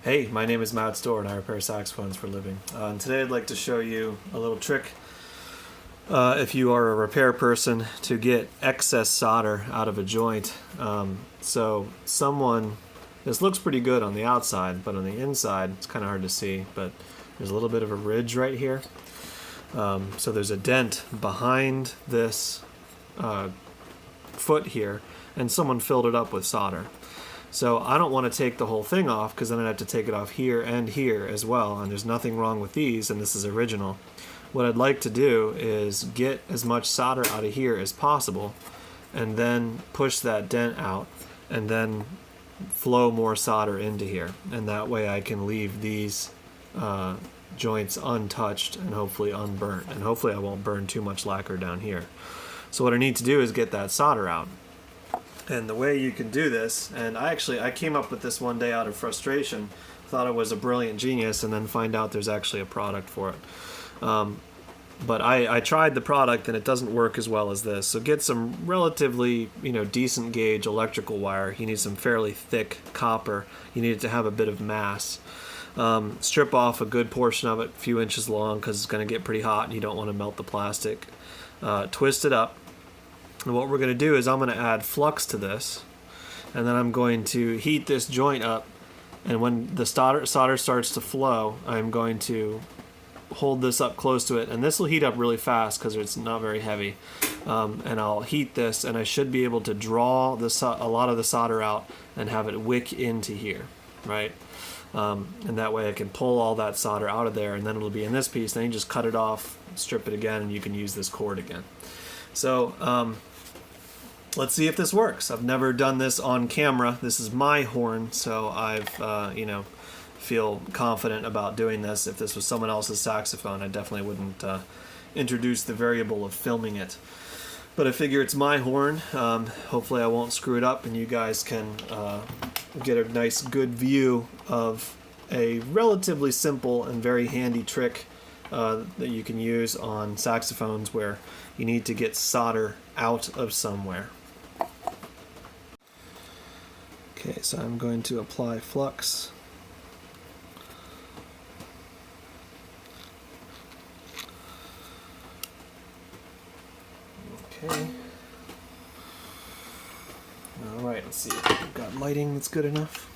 Hey, my name is Matt Stohrer and I repair saxophones for a living. And today I'd like to show you a little trick if you are a repair person to get excess solder out of a joint. This looks pretty good on the outside, but on the inside it's kind of hard to see, but there's a little bit of a ridge right here. So there's a dent behind this foot here, and someone filled it up with solder. So I don't want to take the whole thing off because then I'd have to take it off here and here as well, and there's nothing wrong with these, and this is original. What I'd like to do is get as much solder out of here as possible and then push that dent out and then flow more solder into here, and that way I can leave these joints untouched and hopefully unburnt, and hopefully I won't burn too much lacquer down here. So what I need to do is get that solder out. And the way you can do this, and I came up with this one day out of frustration, thought it was a brilliant genius, and then find out there's actually a product for it. But I tried the product and it doesn't work as well as this. So get some relatively decent gauge electrical wire. You need some fairly thick copper. You need it to have a bit of mass. Strip off a good portion of it, a few inches long, because it's going to get pretty hot and you don't want to melt the plastic. Twist it up. And what we're going to do is I'm going to add flux to this, and then I'm going to heat this joint up, and when the solder starts to flow, I'm going to hold this up close to it, and this will heat up really fast because it's not very heavy. And I'll heat this, and I should be able to draw a lot of the solder out and have it wick into here, right? And that way I can pull all that solder out of there, and then it'll be in this piece. Then you just cut it off, strip it again, and you can use this cord again. So let's see if this works. I've never done this on camera. This is my horn, so I've feel confident about doing this. If this was someone else's saxophone, I definitely wouldn't introduce the variable of filming it. But I figure it's my horn. Hopefully I won't screw it up, and you guys can get a nice good view of a relatively simple and very handy trick that you can use on saxophones where you need to get solder out of somewhere. Okay, so I'm going to apply flux. Okay. Alright, let's see if we've got lighting that's good enough.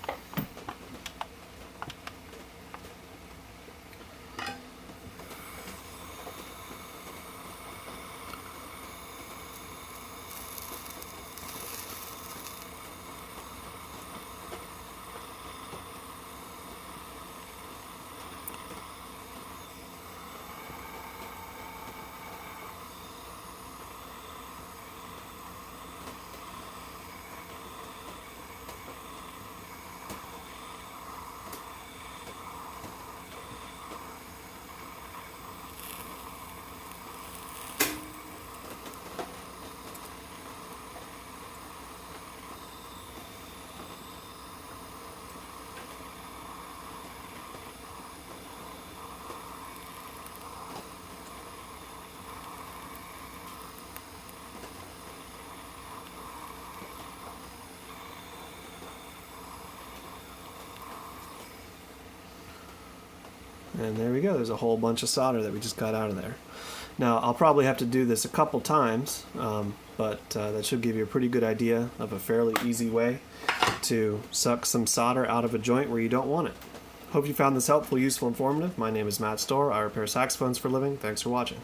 And there we go, there's a whole bunch of solder that we just got out of there. Now, I'll probably have to do this a couple times, but that should give you a pretty good idea of a fairly easy way to suck some solder out of a joint where you don't want it. Hope you found this helpful, useful, informative. My name is Matt Stohrer. I repair saxophones for a living. Thanks for watching.